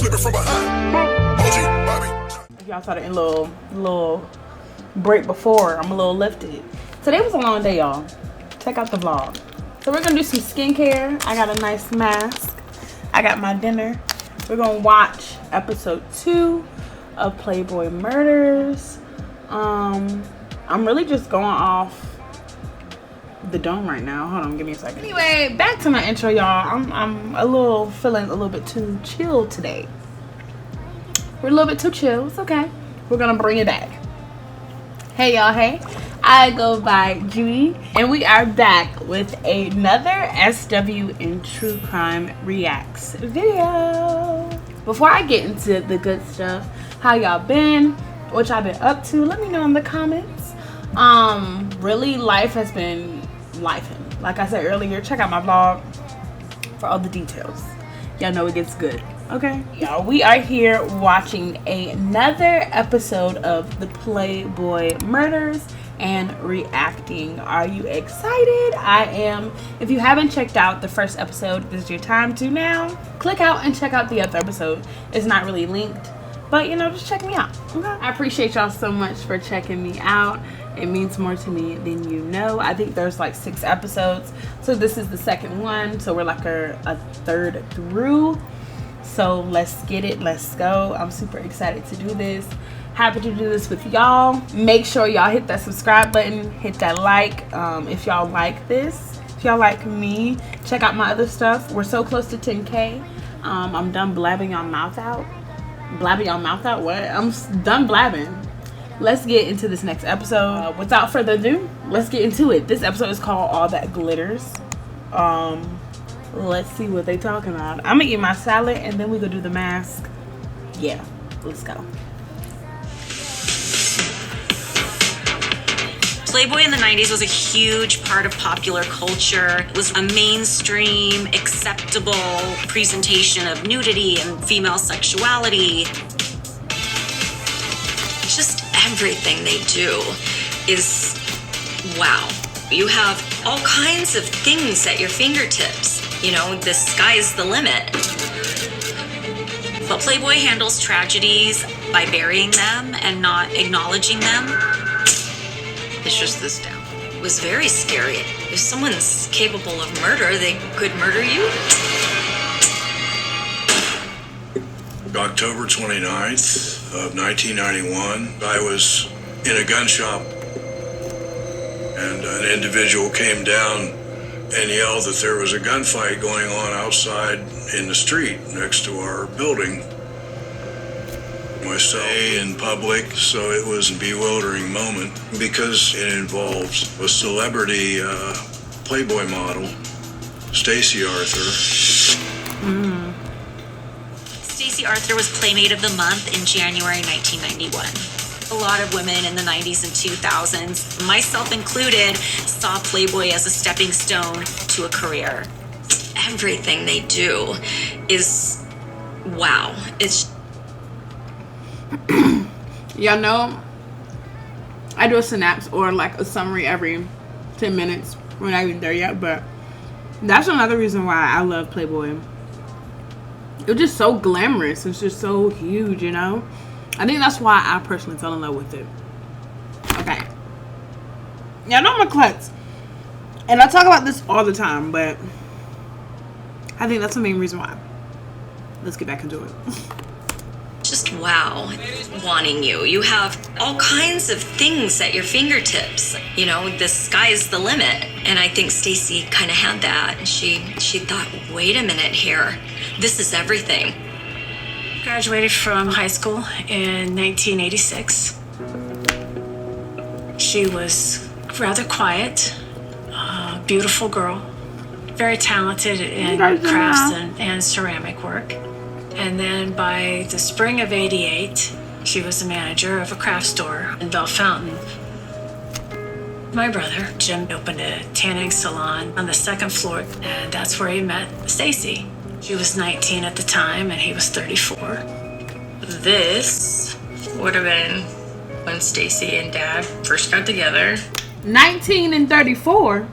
slipping from behind. OG, Bobby. If y'all saw the little break before, I'm a little lifted. Today was a long day, y'all. Check out the vlog. So we're gonna do some skincare. I got a nice mask. I got my dinner. We're gonna watch episode 2 of Playboy Murders. I'm really just going off the dome right now. Hold on, give me a second. Anyway, back to my intro, y'all. I'm feeling a little bit too chill today. We're a little bit too chill. It's okay. We're gonna bring it back. Hey y'all, hey. I go by Judy, and we are back with another SW in True Crime Reacts video. Before I get into the good stuff, how y'all been? What y'all been up to? Let me know in the comments. Really, life has been lifing. Like I said earlier, check out my vlog for all the details. Y'all know it gets good. Okay, y'all, we are here watching another episode of the Playboy Murders and reacting. Are you excited? I am. If you haven't checked out the first episode, this is your time to now. Click out and check out the other episode. It's not really linked, but you know, just check me out. Okay? I appreciate y'all so much for checking me out. It means more to me than you know. I think there's like 6 episodes, so this is the second one, so we're like a third through. So let's get it, let's go. I'm super excited to do this. Happy to do this with y'all. Make sure y'all hit that subscribe button, hit that like if y'all like this. If y'all like me, check out my other stuff. We're so close to 10K. I'm done blabbing y'all mouth out. Blabbing y'all mouth out? What? I'm done blabbing. Let's get into this next episode. Without further ado, let's get into it. This episode is called All That Glitters. Let's see what they talking about. I'm gonna eat my salad and then we gonna do the mask. Yeah, let's go. Playboy in the 90s was a huge part of popular culture. It was a mainstream, acceptable presentation of nudity and female sexuality. Just everything they do is wow. You have all kinds of things at your fingertips. You know, the sky's the limit. But Playboy handles tragedies by burying them and not acknowledging them. It's just this down. It was very scary. If someone's capable of murder, they could murder you. October 29th of 1991, I was in a gun shop and an individual came down and yelled that there was a gunfight going on outside in the street next to our building. Myself in public, so it was a bewildering moment because it involves a celebrity Playboy model, Stacy Arthur. Stacy Arthur was Playmate of the Month in January 1991. A lot of women in the 90s and 2000s, myself included, saw Playboy as a stepping stone to a career. Everything they do is wow. It's Y'all know I do a synapse or like a summary every 10 minutes. We're not even there yet, but that's another reason why I love Playboy. It's just so glamorous. It's just so huge, you know? I think that's why I personally fell in love with it. Okay. Y'all know I'm a klutz. And I talk about this all the time, but I think that's the main reason why. Let's get back into it. just wow, wanting you. You have all kinds of things at your fingertips. You know, the sky's the limit. And I think Stacy kind of had that. And she thought, wait a minute here. This is everything. Graduated from high school in 1986. She was rather quiet, beautiful girl, very talented in crafts and ceramic work. And then by the spring of '88, she was the manager of a craft store in Belle Fountain. My brother, Jim, opened a tanning salon on the second floor, and that's where he met Stacy. She was 19 at the time, and he was 34. This would have been when Stacy and Dad first got together. 19 and 34?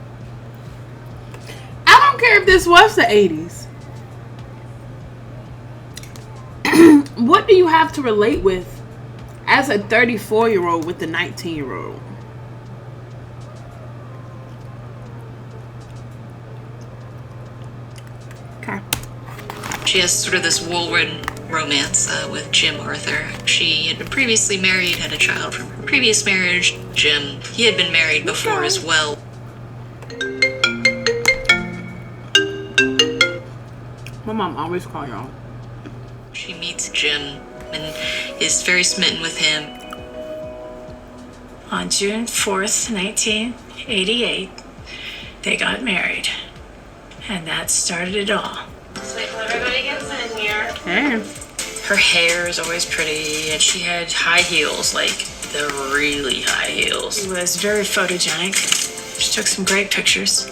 I don't care if this was the 80s. What do you have to relate with as a 34-year-old with the 19-year-old? Okay. She has sort of this whirlwind romance with Jim Arthur. She had been previously married, had a child from her previous marriage. Jim, he had been married before as well. My mom always call y'all. She meets Jim and is very smitten with him. On June 4th, 1988, they got married. And that started it all. Let's wait till everybody gets in here. Hey. Her hair is always pretty, and she had high heels, like the really high heels. She was very photogenic. She took some great pictures.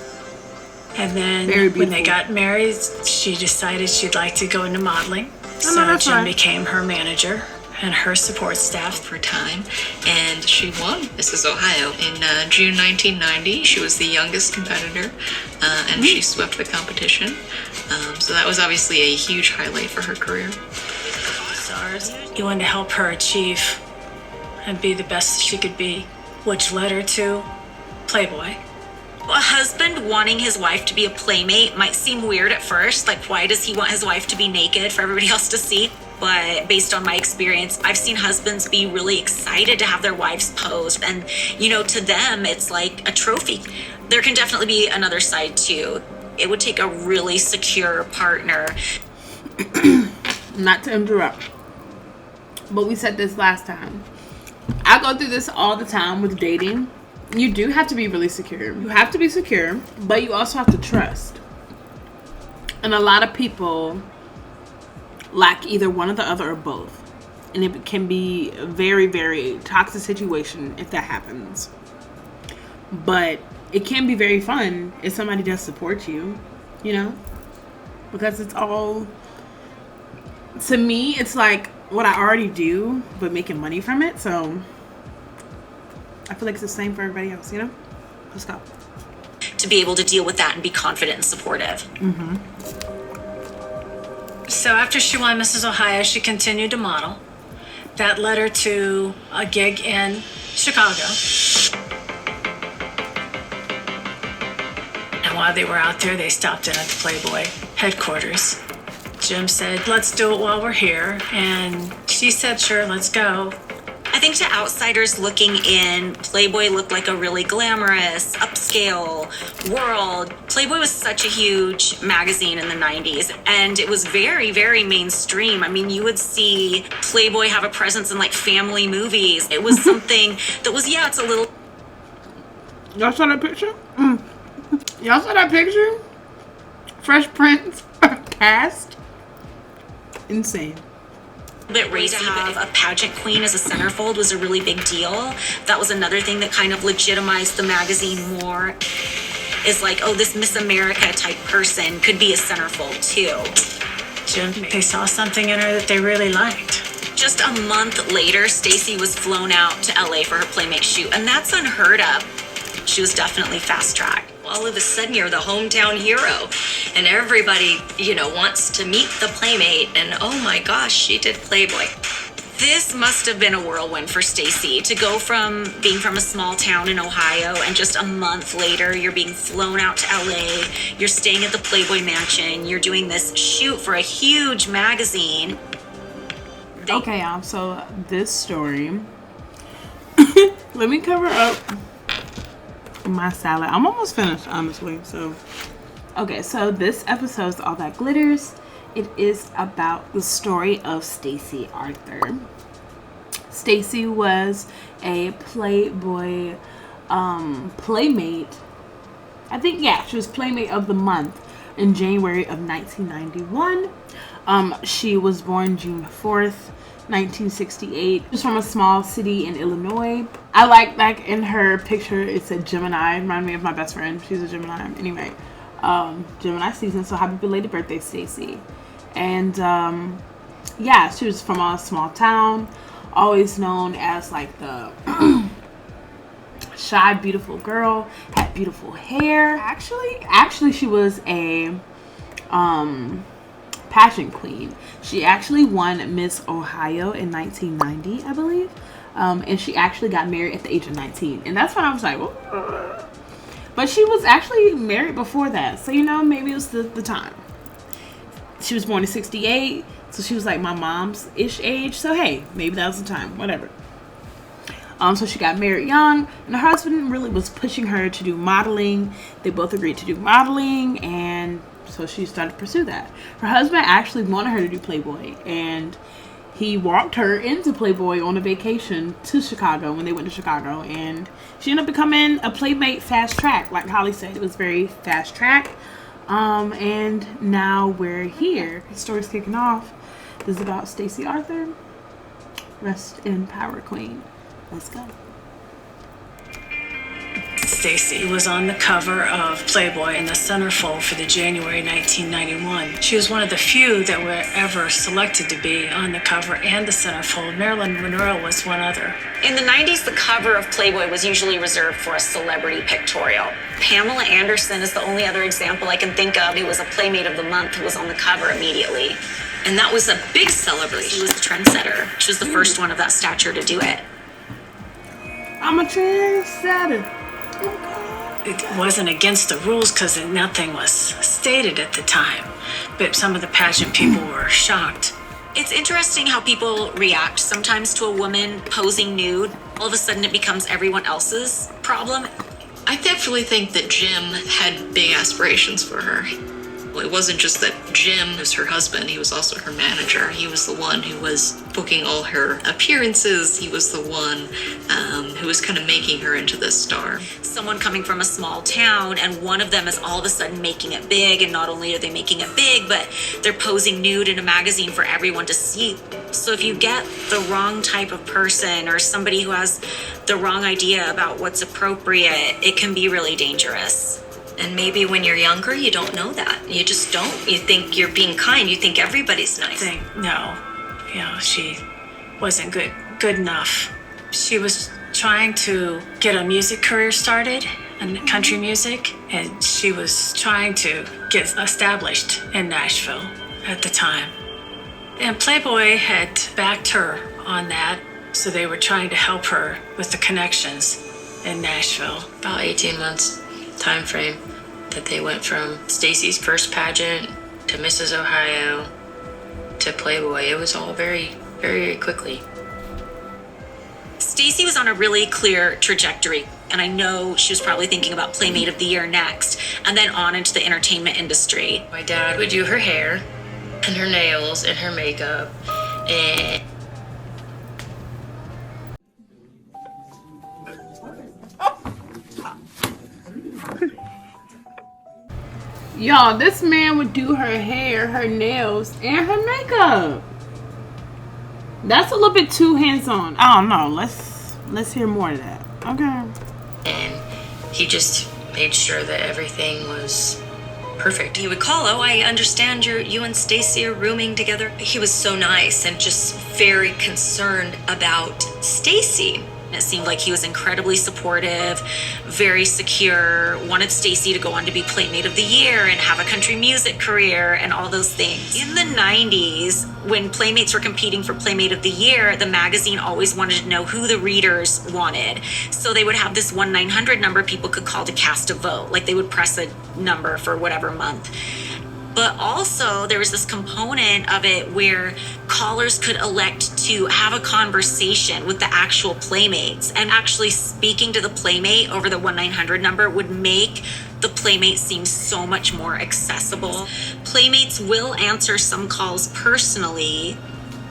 And then when they got married, she decided she'd like to go into modeling. So Jim became her manager and her support staff for a time, and she won Mrs. Ohio in June 1990. She was the youngest competitor, and she swept the competition. So that was obviously a huge highlight for her career. He wanted to help her achieve and be the best she could be, which led her to Playboy. A husband wanting his wife to be a playmate might seem weird at first. Like, why does he want his wife to be naked for everybody else to see? But based on my experience, I've seen husbands be really excited to have their wives posed. And, you know, to them, it's like a trophy. There can definitely be another side, too. It would take a really secure partner. Not to interrupt, but we said this last time. I go through this all the time with dating. You do have to be really secure. You have to be secure, but you also have to trust. And a lot of people lack either one or the other or both. And it can be a very, very toxic situation if that happens. But it can be very fun if somebody does support you, you know? Because it's all, to me, it's like what I already do, but making money from it. So I feel like it's the same for everybody else, you know? Let's go. To be able to deal with that and be confident and supportive. Mm-hmm. So after she won Mrs. Ohio, she continued to model. That led her to a gig in Chicago. And while they were out there, they stopped in at the Playboy headquarters. Jim said, "Let's do it while we're here." And she said, "Sure, let's go." I think to outsiders looking in, Playboy looked like a really glamorous, upscale world. Playboy was such a huge magazine in the 90s, and it was very, very mainstream. I mean, you would see Playboy have a presence in like family movies. It was something that was, yeah, it's a little... Y'all saw that picture? Y'all saw that picture? Fresh Prince cast? Insane. Bit racy, to have a pageant queen as a centerfold was a really big deal. That was another thing that kind of legitimized the magazine more. Is like, oh, this Miss America type person could be a centerfold too. Jim, they saw something in her that they really liked. Just a month later, Stacy was flown out to LA for her Playmate shoot, and that's unheard of. She was definitely fast-tracked. All of a sudden, you're the hometown hero, and everybody, you know, wants to meet the Playmate, and oh my gosh, she did Playboy. This must have been a whirlwind for Stacy to go from being from a small town in Ohio, and just a month later, you're being flown out to LA, you're staying at the Playboy Mansion, you're doing this shoot for a huge magazine. Okay, y'all, so this story, let me cover up my salad. I'm almost finished, honestly. So, okay, so this episode's All That Glitters. It is about the story of Stacy Arthur. Stacy was a Playboy Playmate. I think, yeah, she was Playmate of the Month in January of 1991. She was born June 4th, 1968. She's from a small city in Illinois. I like in her picture it said Gemini. Reminded me of my best friend. She's a Gemini. Anyway, Gemini season. So happy belated birthday, Stacy. And yeah, she was from a small town, always known as like the shy, beautiful girl. Had beautiful hair. Actually, she was a pageant queen. She actually won Miss Ohio in 1990, I believe. And she actually got married at the age of 19. And that's when I was like, oh. But she was actually married before that. So, you know, maybe it was the time. She was born in 68. So she was like my mom's-ish age. So, hey, maybe that was the time. Whatever. So she got married young. And her husband really was pushing her to do modeling. They both agreed to do modeling. And so she started to pursue that. Her husband actually wanted her to do Playboy. And he walked her into Playboy on a vacation to Chicago when they went to Chicago. And she ended up becoming a Playmate fast track. Like Holly said, it was very fast track. And now we're here. The story's kicking off. This is about Stacy Arthur. Rest in power, queen. Let's go. Stacy was on the cover of Playboy in the centerfold for the January 1991. She was one of the few that were ever selected to be on the cover and the centerfold. Marilyn Monroe was one other. In the 90s, the cover of Playboy was usually reserved for a celebrity pictorial. Pamela Anderson is the only other example I can think of who was a Playmate of the Month who was on the cover immediately. And that was a big celebration. She was the trendsetter. She was the first one of that stature to do it. I'm a trendsetter. It wasn't against the rules because nothing was stated at the time, but some of the pageant people were shocked. It's interesting how people react sometimes to a woman posing nude. All of a sudden it becomes everyone else's problem. I definitely think that Jim had big aspirations for her. It wasn't just that Jim was her husband, he was also her manager. He was the one who was booking all her appearances. He was the one who was kind of making her into this star. Someone coming from a small town, and one of them is all of a sudden making it big, and not only are they making it big, but they're posing nude in a magazine for everyone to see. So if you get the wrong type of person or somebody who has the wrong idea about what's appropriate, it can be really dangerous. And maybe when you're younger, you don't know that. You just don't. You think you're being kind. You think everybody's nice. No, she wasn't good enough. She was trying to get a music career started in country music, and she was trying to get established in Nashville at the time. And Playboy had backed her on that, so they were trying to help her with the connections in Nashville. About 18 months time frame that they went from Stacy's first pageant to Mrs. Ohio to Playboy. It was all very, very quickly. Stacy was on a really clear trajectory, and I know she was probably thinking about Playmate of the Year next, and then on into the entertainment industry. My dad would do her hair and her nails and her makeup, and Y'all, this man would do her hair, her nails, and her makeup. That's a little bit too hands-on. I don't know. Let's hear more of that. Okay. And he just made sure that everything was perfect. He would call, "Oh, I understand you and Stacy are rooming together." He was so nice and just very concerned about Stacy. It seemed like he was incredibly supportive, very secure, wanted Stacy to go on to be Playmate of the Year and have a country music career and all those things. In the 90s, when Playmates were competing for Playmate of the Year, the magazine always wanted to know who the readers wanted. So they would have this 1-900 number people could call to cast a vote. Like they would press a number for whatever month. But also there was this component of it where callers could elect to have a conversation with the actual Playmates, and actually speaking to the Playmate over the 1-900 number would make the Playmate seem so much more accessible. Playmates will answer some calls personally.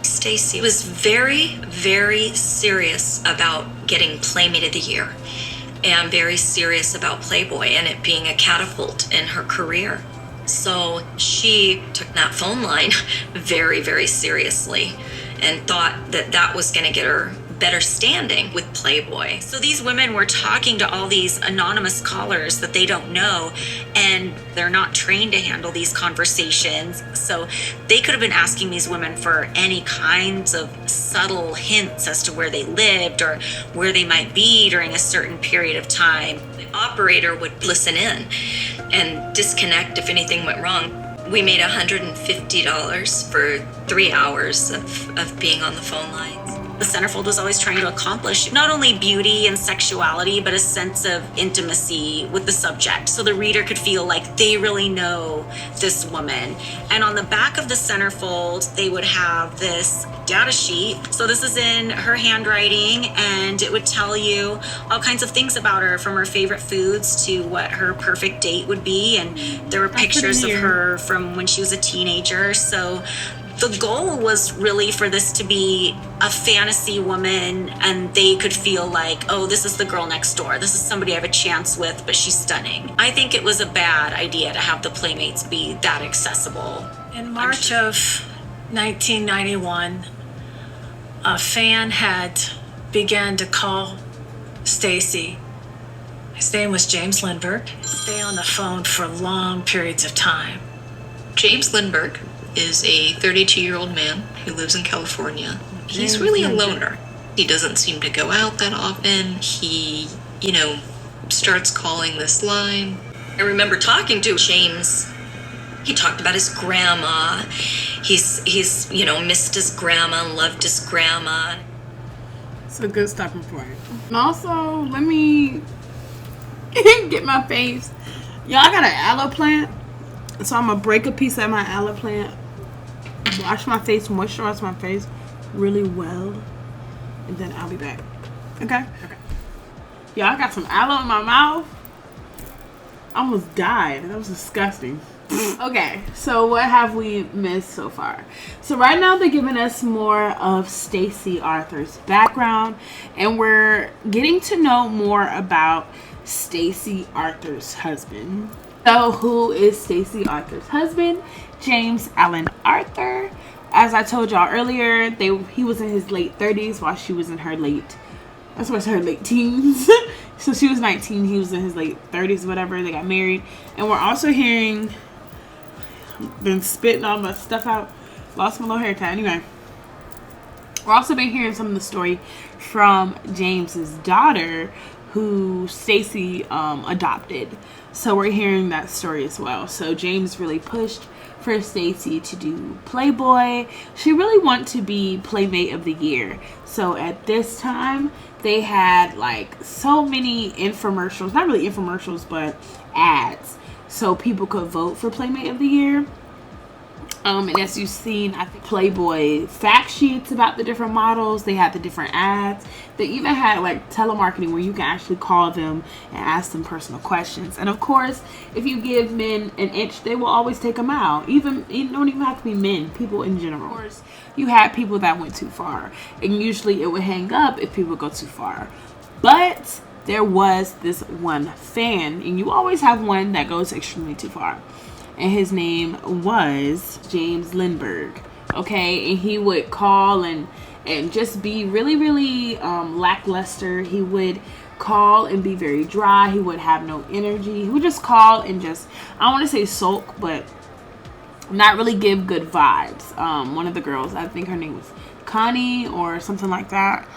Stacy was very, very serious about getting Playmate of the Year and very serious about Playboy and it being a catapult in her career. So she took that phone line very, very seriously and thought that that was going to get her better standing with Playboy. So these women were talking to all these anonymous callers that they don't know, and they're not trained to handle these conversations. So they could have been asking these women for any kinds of subtle hints as to where they lived or where they might be during a certain period of time. The operator would listen in and disconnect if anything went wrong. We made $150 for 3 hours of being on the phone lines. The centerfold was always trying to accomplish not only beauty and sexuality, but a sense of intimacy with the subject, so the reader could feel like they really know this woman. And on the back of the centerfold, they would have this data sheet. So this is in her handwriting, and it would tell you all kinds of things about her, from her favorite foods to what her perfect date would be. And there were pictures of her from when she was a teenager. So the goal was really for this to be a fantasy woman, and they could feel like, oh, this is the girl next door. This is somebody I have a chance with, but she's stunning. I think it was a bad idea to have the Playmates be that accessible. In March of 1991, a fan had began to call Stacy. His name was James Lindbergh. Stay on the phone for long periods of time. James Lindbergh is a 32-year-old man who lives in California. He's really a loner. He doesn't seem to go out that often. He, starts calling this line. I remember talking to James. He talked about his grandma. He's missed his grandma and loved his grandma. It's a good stopping point. And also, let me get my face. Y'all, I got an aloe plant. So I'm going to break a piece of my aloe plant, wash my face, moisturize my face really well, and then I'll be back. Okay? Y'all, I got some aloe in my mouth. I almost died. That was disgusting. Okay, so what have we missed so far? So right now they're giving us more of Stacy Arthur's background, and we're getting to know more about Stacy Arthur's husband. So who is Stacy Arthur's husband? James Allen Arthur. As I told y'all earlier, he was in his late 30s while she was in her late teens. So she was 19, he was in his late 30s, whatever. They got married. And we're also hearing, been spitting all my stuff out, lost my little haircut. Anyway, we're also been hearing some of the story from James's daughter, who Stacy adopted. So we're hearing that story as well. So James really pushed for Stacy to do Playboy. She really wanted to be Playmate of the Year. So at this time, they had like so many infomercials, not really infomercials, but ads, so people could vote for Playmate of the Year. And as you've seen, I think Playboy fact sheets about the different models. They had the different ads. They even had like telemarketing where you can actually call them and ask them personal questions. And of course, if you give men an inch, they will always take them out. Even, it don't even have to be men, people in general. Of course, you had people that went too far, and usually it would hang up if people go too far. But there was this one fan, and you always have one that goes extremely too far. And his name was James Lindbergh. Okay, and he would call and just be really, really lackluster. He would call and be very dry. He would have no energy. He would just call and just, I don't want to say sulk, but not really give good vibes. One of the girls, I think her name was Connie or something like that.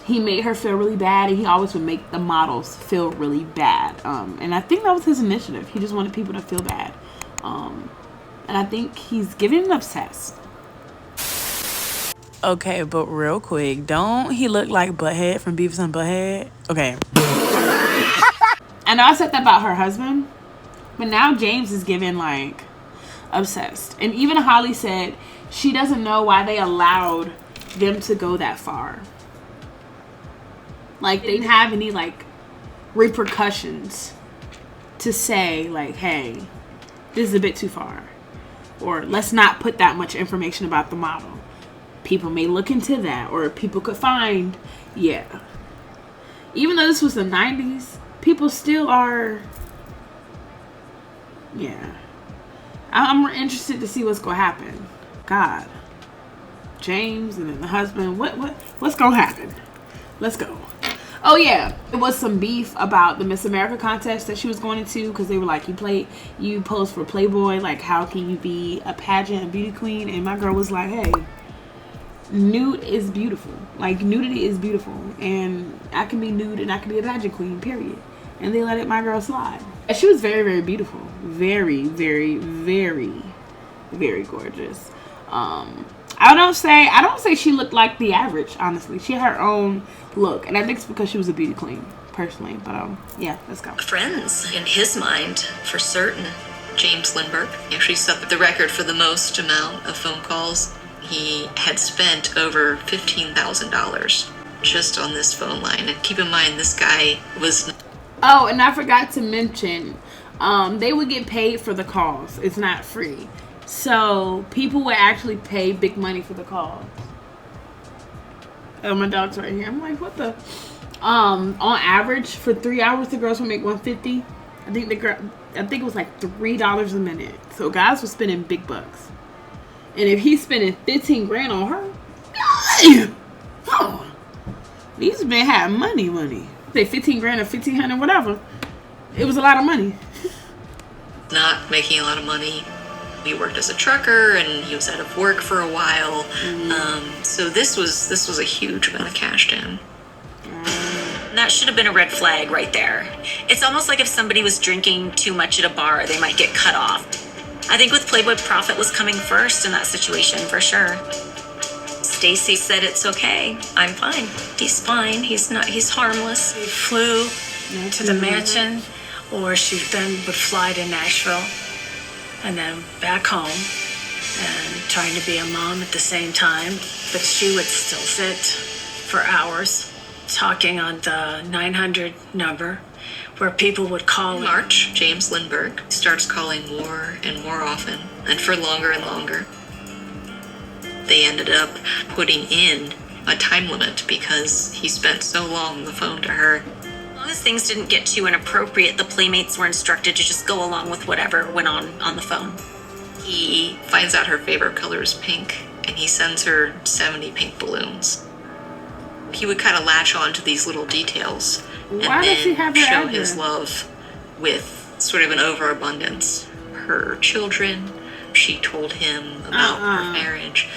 He made her feel really bad, and he always would make the models feel really bad. And I think that was his initiative. He just wanted people to feel bad. And I think he's getting obsessed. Okay, but real quick, don't he look like Butthead from Beavis and Butthead? Okay. I know I said that about her husband, but now James is giving like obsessed. And even Holly said she doesn't know why they allowed them to go that far. Like, they didn't have any, like, repercussions to say, like, hey, this is a bit too far. Or let's not put that much information about the model. People may look into that, or people could find, yeah. Even though this was the 90s, people still are, yeah. I'm interested to see what's going to happen. God. James and then the husband, what's going to happen? Let's go. Oh yeah, it was some beef about the Miss America contest that she was going into, because they were like, you posed for Playboy, like how can you be a pageant and beauty queen? And my girl was like, hey, nude is beautiful. Like, nudity is beautiful, and I can be nude and I can be a pageant queen, period. And they let my girl slide. And she was very, very beautiful. Very, very, very, very gorgeous. I don't say she looked like the average, honestly. She had her own look. And I think it's because she was a beauty queen, personally. But yeah, let's go. Friends, in his mind, for certain. James Lindbergh actually set the record for the most amount of phone calls. He had spent over $15,000 just on this phone line. And keep in mind, this guy was... Oh, and I forgot to mention, they would get paid for the calls. It's not free. So people would actually pay big money for the calls. Oh, my dog's right here. I'm like, what the? On average, for 3 hours, the girls would make $150. I think it was like $3 a minute. So guys were spending big bucks. And if he's spending 15 grand on her, oh, these men had money. Say 15 grand or 1,500, whatever. It was a lot of money. Not making a lot of money. He worked as a trucker, and he was out of work for a while. So this was a huge amount of cash in. That should have been a red flag right there. It's almost like if somebody was drinking too much at a bar, they might get cut off. I think with Playboy, profit was coming first in that situation, for sure. Stacy said it's okay. I'm fine. He's fine. He's harmless. He flew to the mansion, or she then would fly to Nashville and then back home and trying to be a mom at the same time. But she would still sit for hours talking on the 900 number where people would call. In March, James Lindbergh starts calling more and more often and for longer and longer. They ended up putting in a time limit because he spent so long on the phone to her. As long as things didn't get too inappropriate, the playmates were instructed to just go along with whatever went on the phone. He finds out her favorite color is pink, and he sends her 70 pink balloons. He would kind of latch on to these little details and then show his love with sort of an overabundance. Her children, she told him about her marriage.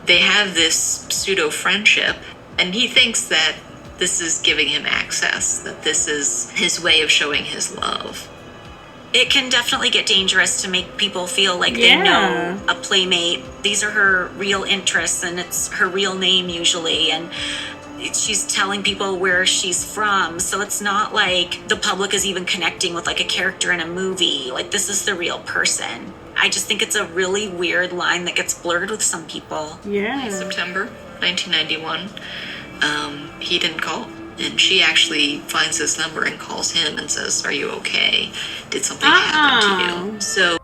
They have this pseudo friendship, and he thinks that this is giving him access, that this is his way of showing his love. It can definitely get dangerous to make people feel like they know a playmate. These are her real interests, and it's her real name usually, and she's telling people where she's from, so it's not like the public is even connecting with like a character in a movie. Like, this is the real person. I just think it's a really weird line that gets blurred with some people. In September 1991, he didn't call, and she actually finds his number and calls him and says, "Are you okay? Did something happen to you?" So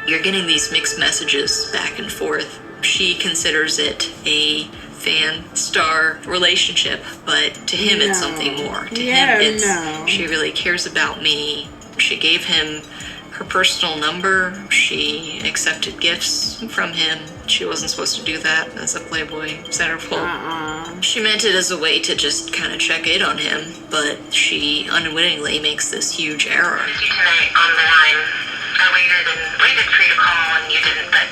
you're getting these mixed messages back and forth. She considers it a fan-star relationship, but to him it's something more. To him it's, she really cares about me. She gave him her personal number. She accepted gifts from him. She wasn't supposed to do that as a Playboy centerfold. She meant it as a way to just kind of check in on him, but she unwittingly makes this huge error. You tonight on the line. I waited for you to call and you didn't, but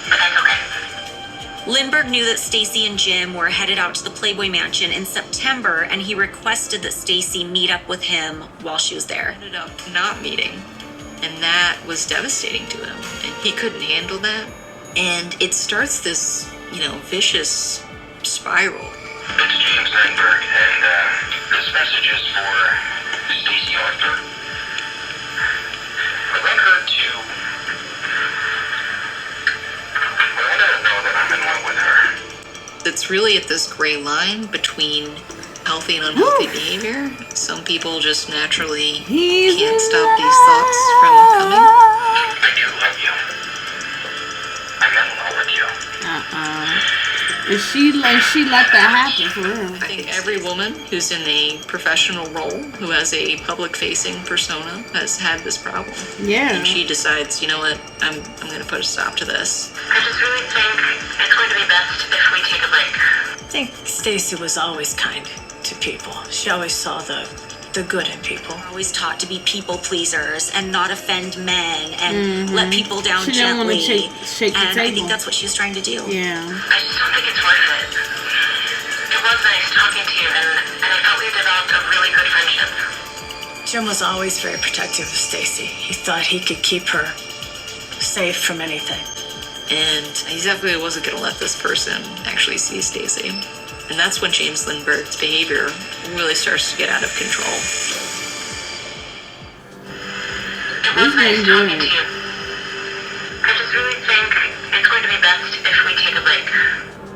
that's okay. Lindbergh knew that Stacy and Jim were headed out to the Playboy Mansion in September, and he requested that Stacy meet up with him while she was there. Ended up not meeting, and that was devastating to him, and he couldn't handle that. And it starts this, vicious spiral. It's James Lindbergh, and this message is for Stacy Arthur. I'd like her to let her know that I'm in love with her. It's really at this gray line between healthy and unhealthy behavior. Some people just naturally can't stop these thoughts from coming. I do love you. I'm in love with you. And she let that happen for real. I think every woman who's in a professional role, who has a public-facing persona, has had this problem. Yeah. And she decides, you know what, I'm going to put a stop to this. I just really think it's going to be best if we take a break. I think Stacy was always kind to people. She always saw the good in people. Always taught to be people pleasers and not offend men and let people down She didn't want to gently. shake the And table. I think that's what she was trying to do. Yeah. I just don't think it's worth it. It was nice talking to you, and I thought we developed a really good friendship. Jim was always very protective of Stacy. He thought he could keep her safe from anything. And he definitely wasn't going to let this person actually see Stacy. And that's when James Lindbergh's behavior really starts to get out of control. It was nice talking to you. I just really think it's going to be best if we take a break.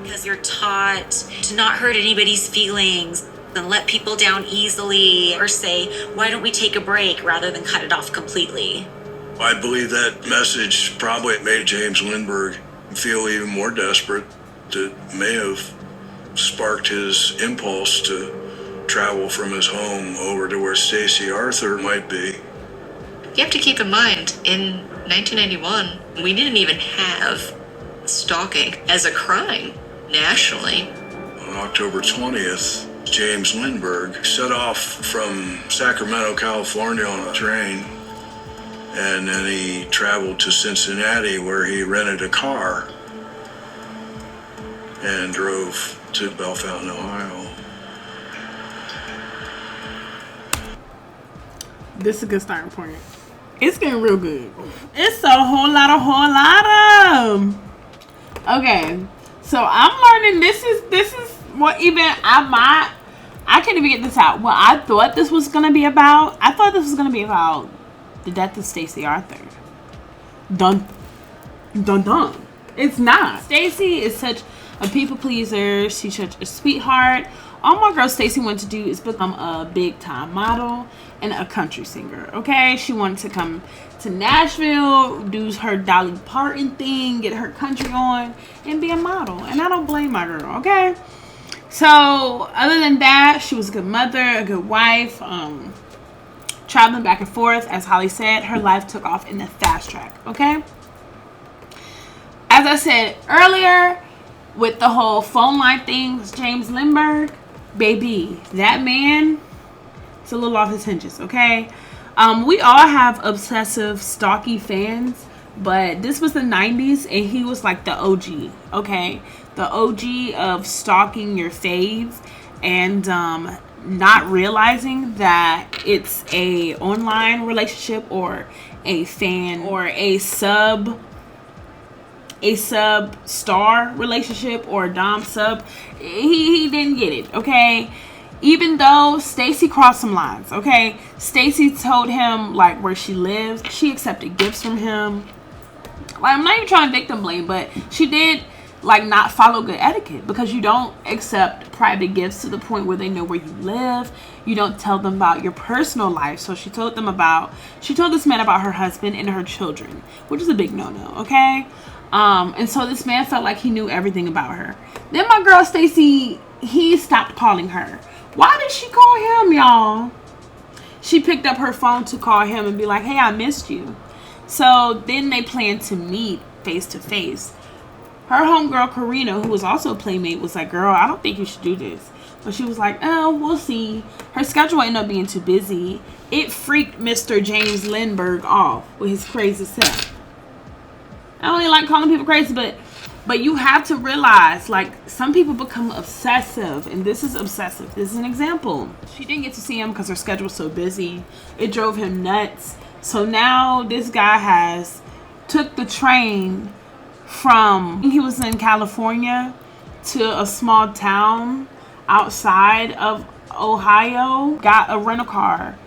Because you're taught to not hurt anybody's feelings and let people down easily, or say, why don't we take a break, rather than cut it off completely. I believe that message probably made James Lindbergh feel even more desperate. That may have sparked his impulse to travel from his home over to where Stacy Arthur might be. You have to keep in mind, in 1991, we didn't even have stalking as a crime nationally. On October 20th, James Lindbergh set off from Sacramento, California on a train, and then he traveled to Cincinnati where he rented a car and drove to Bellefontaine, Ohio. This is a good starting point. It's getting real good. It's a whole lot. Okay, so I'm learning. This is what even I can't even get this out. What I thought this was gonna be about. I thought this was gonna be about the death of Stacy Arthur. Dun dun dun. It's not. Stacy is such a people pleaser. She's such a sweetheart. All my girl Stacy wanted to do is become a big time model and a country singer. Okay, she wanted to come to Nashville, do her Dolly Parton thing, get her country on, and be a model. And I don't blame my girl. Okay. So other than that, she was a good mother, a good wife. Traveling back and forth, as Holly said, her life took off in the fast track. Okay. As I said earlier, with the whole phone line thing with James Lindbergh, baby, that man is a little off his hinges, okay? We all have obsessive, stalky fans, but this was the 90s, and he was like the OG, okay? The OG of stalking your faves and not realizing that it's a online relationship or a fan or a sub star relationship or a dom sub. He didn't get it, okay? Even though Stacy crossed some lines, okay? Stacy told him like where she lives. She accepted gifts from him. Like, I'm not even trying to victim blame, but she did like not follow good etiquette, because you don't accept private gifts to the point where they know where you live. You don't tell them about your personal life. So she told this man about her husband and her children, which is a big no-no, okay? And so this man felt like he knew everything about her. Then my girl Stacy, he stopped calling her. Why did she call him, y'all? She picked up her phone to call him and be like, hey, I missed you. So then they planned to meet face to face. Her homegirl Karina, who was also a playmate, was like, girl, I don't think you should do this. But she was like, oh, we'll see. Her schedule ended up being too busy. It freaked Mr. James Lindbergh off with his crazy self. I don't even like calling people crazy, but you have to realize, like, some people become obsessive, and this is obsessive. This is an example. She didn't get to see him because her schedule was so busy. It drove him nuts. So now this guy took the train from, he was in California, to a small town outside of Ohio, got a rental car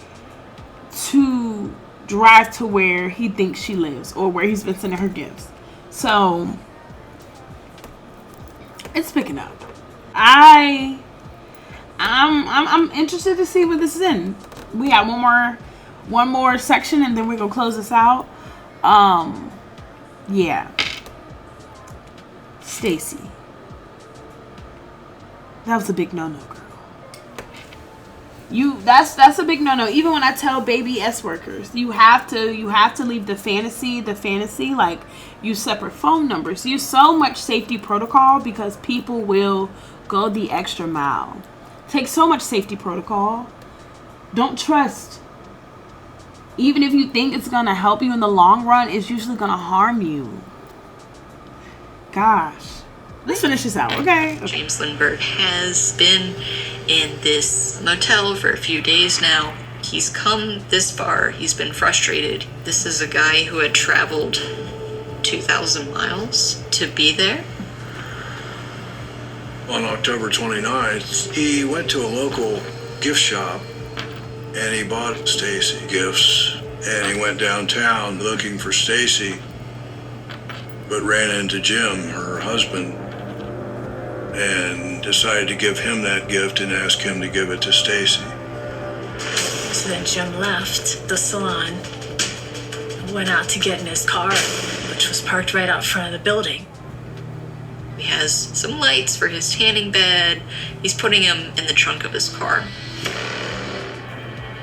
to drive to where he thinks she lives or where he's been sending her gifts. So it's picking up. I'm interested to see what this is in. We got one more section and then we're gonna close this out. Yeah. Stacy. That was a big no-no, girl. That's a big no-no. Even when I tell baby S workers, you have to leave the fantasy, like use separate phone numbers. Use so much safety protocol because people will go the extra mile. Take so much safety protocol. Don't trust. Even if you think it's gonna help you in the long run, it's usually gonna harm you. Gosh. Let's finish this out, okay? James Lindbergh has been in this motel for a few days now. he's come this far. He's been frustrated. This is a guy who had traveled 2,000 miles to be there. On October 29th, he went to a local gift shop and he bought Stacy gifts. And he went downtown looking for Stacy, but ran into Jim, her husband, and decided to give him that gift and ask him to give it to Stacy. So then Jim left the salon and went out to get in his car, which was parked right out front of the building. He has some lights for his tanning bed. He's putting him in the trunk of his car.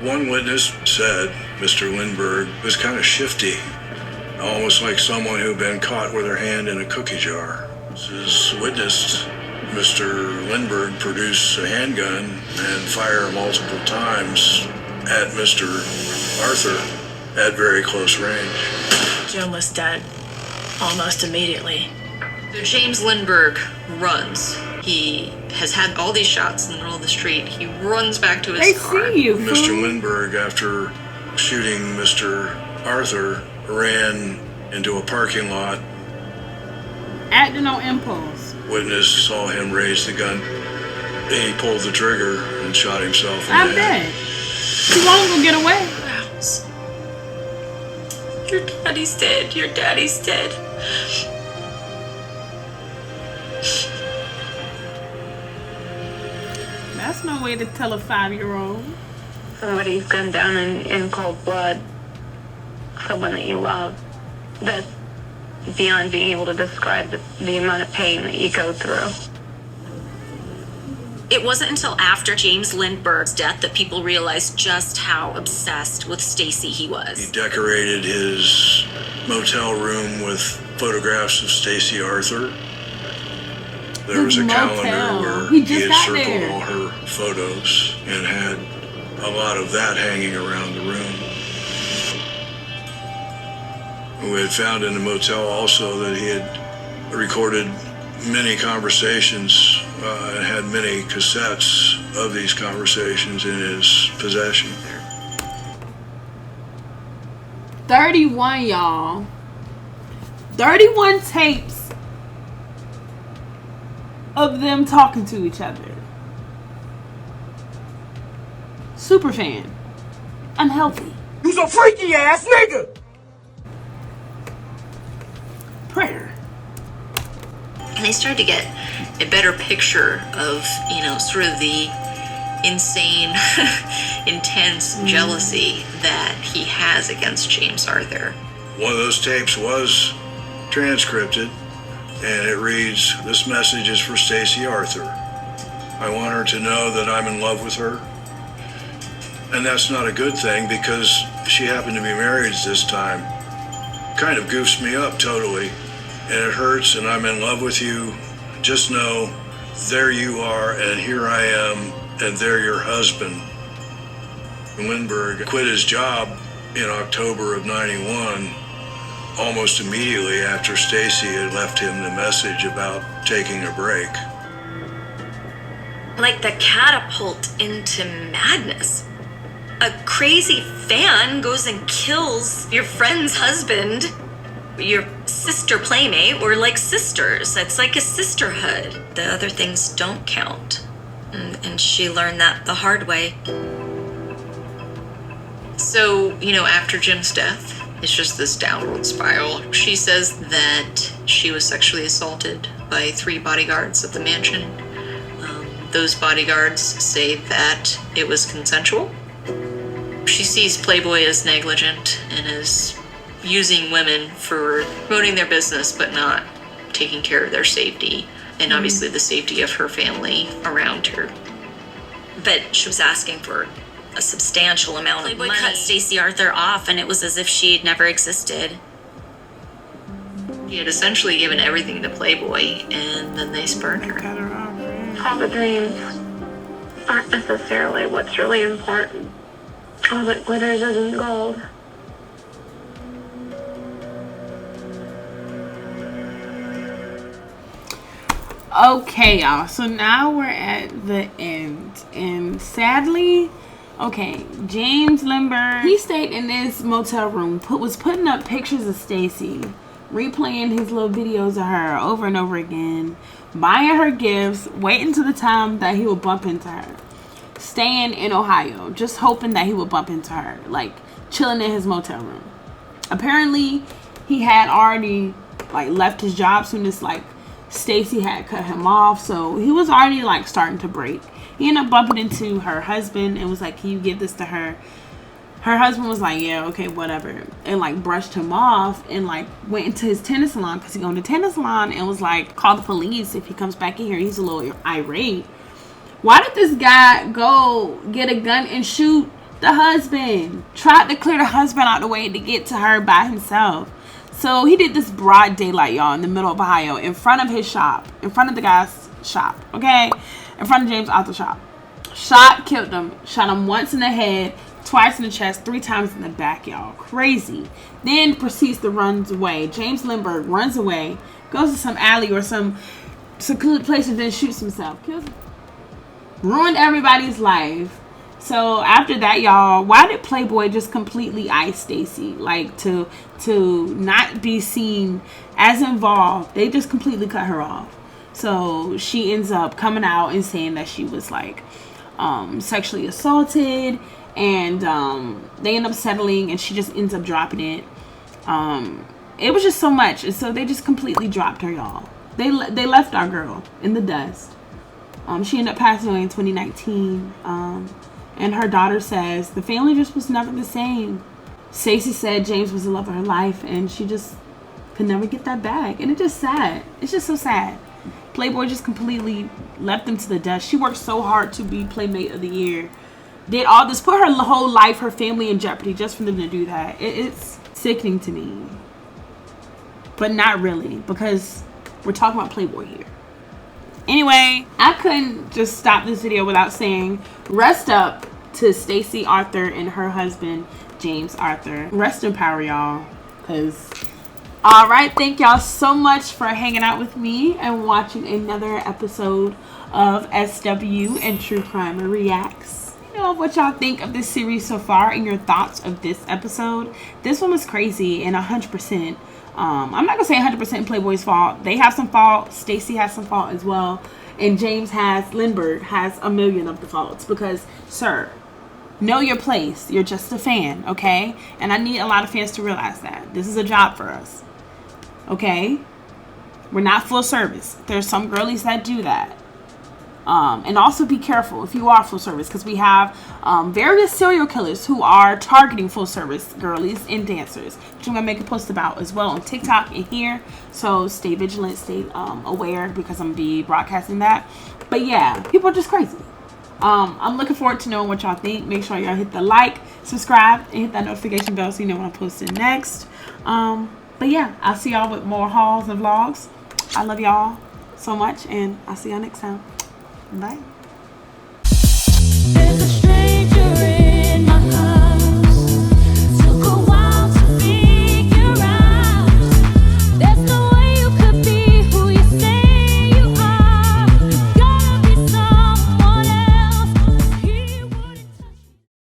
One witness said Mr. Lindbergh was kind of shifty, almost like someone who'd been caught with her hand in a cookie jar. This witnessed Mr. Lindbergh produce a handgun and fire multiple times at Mr. Arthur at very close range. Jim was dead almost immediately. So James Lindbergh runs. He has had all these shots in the middle of the street. He runs back to his car. They see you, Mr. fool. Lindbergh, after shooting Mr. Arthur, ran into a parking lot. Acting on impulse. Witness saw him raise the gun. He pulled the trigger and shot himself in I the bet. head. He won't go get away. Your daddy's dead. Your daddy's dead. That's no way to tell a 5-year-old. Somebody's gunned down in cold blood. Someone that you love. That's beyond being able to describe the amount of pain that you go through. It wasn't until after James Lindbergh's death that people realized just how obsessed with Stacy he He was. decorated his motel room with photographs of Stacy Arthur. There was a His calendar motel. where He he just had got circled there. all her photos and had a lot of that hanging around the room. We had found in the motel also that he had recorded many conversations and had many cassettes of these conversations in his possession. 31, y'all. 31 tapes of them talking to each other. Super fan. Unhealthy. You's a freaky ass nigga! Prayer. And they started to get a better picture of, sort of the insane, intense jealousy that he has against James Arthur. One of those tapes was transcripted, and it reads, "This message is for Stacy Arthur. I want her to know that I'm in love with her." And that's not a good thing because she happened to be married at this time. Kind of goofs me up totally, and it hurts, and I'm in love with you. Just know, there you are, and here I am, and they're your husband. Lindbergh quit his job in October of '91, almost immediately after Stacy had left him the message about taking a break. Like the catapult into madness. A crazy fan goes and kills your friend's husband, your sister playmate, or like sisters. It's like a sisterhood. The other things don't count. And she learned that the hard way. So, after Jim's death, it's just this downward spiral. She says that she was sexually assaulted by 3 bodyguards at the mansion. Those bodyguards say that it was consensual. She sees Playboy as negligent and is using women for promoting their business but not taking care of their safety and obviously the safety of her family around her. But she was asking for a substantial amount of Playboy money. cut Stacy Arthur off, and it was as if she had never existed. He had essentially given everything to Playboy, and then they spurned her. All the dreams aren't necessarily what's really important. All that glitters isn't gold. Okay, y'all. So now we're at the end. And sadly, Okay, James Lindbergh, he stayed in this motel room, was putting up pictures of Stacy, replaying his little videos of her over and over again, buying her gifts, waiting till the time that he would bump into her, staying in Ohio, just hoping that he would bump into her, like chilling in his motel room. Apparently, he had already like left his job soon as like Stacy had cut him off, so he was already like starting to break. He ended up bumping into her husband and was like, "Can you give this to her?" Her husband was like, "Yeah, okay, whatever," and like brushed him off and like went into his tennis salon, because he owned a tennis salon, and was like, "Call the police if he comes back in here. He's a little irate." Why did this guy go get a gun and shoot the husband? Tried to clear the husband out the way to get to her by himself. So he did this broad daylight, y'all, in the middle of Ohio, in front of his shop, in front of the guy's shop, okay? In front of James Arthur's shop. Shot, killed him. Shot him once in the head, twice in the chest, 3 times in the back, y'all. Crazy. Then proceeds to run away. James Lindbergh runs away, goes to some alley or some secluded place, and then shoots himself. Kills him. Ruined everybody's life. So after that, y'all, why did Playboy just completely ice Stacy? Like, to not be seen as involved, they just completely cut her off. So she ends up coming out and saying that she was like sexually assaulted, and they end up settling, and she just ends up dropping it. It was just so much, and so they just completely dropped her, y'all. They left our girl in the dust. She ended up passing away in 2019. And her daughter says the family just was never the same. Stacy said James was the love of her life, and she just could never get that back. And it's just sad. It's just so sad. Playboy just completely left them to the dust. She worked so hard to be Playmate of the Year. Did all this, put her whole life, her family in jeopardy just for them to do that. It's sickening to me. But not really, because we're talking about Playboy here. Anyway, I couldn't just stop this video without saying rest up to Stacy Arthur and her husband, James Arthur. Rest in power, y'all. Alright, thank y'all so much for hanging out with me and watching another episode of SW and True Crime Reacts. You know what y'all think of this series so far and your thoughts of this episode. This one was crazy and 100%. I'm not gonna say 100% Playboy's fault. They have some fault. Stacy has some fault as well, and James Lindbergh has a million of the faults, because, sir, know your place. You're just a fan, okay? And I need a lot of fans to realize that this is a job for us, okay? We're not full service. There's some girlies that do that. And also be careful if you are full service, because we have various serial killers who are targeting full service girlies and dancers, which I'm going to make a post about as well on TikTok and here. So stay vigilant, stay aware, because I'm going to be broadcasting that. But yeah, people are just crazy. I'm looking forward to knowing what y'all think. Make sure y'all hit the like, subscribe, and hit that notification bell so you know when I'm posting next. But yeah, I'll see y'all with more hauls and vlogs. I love y'all so much, and I'll see y'all next time. Bye.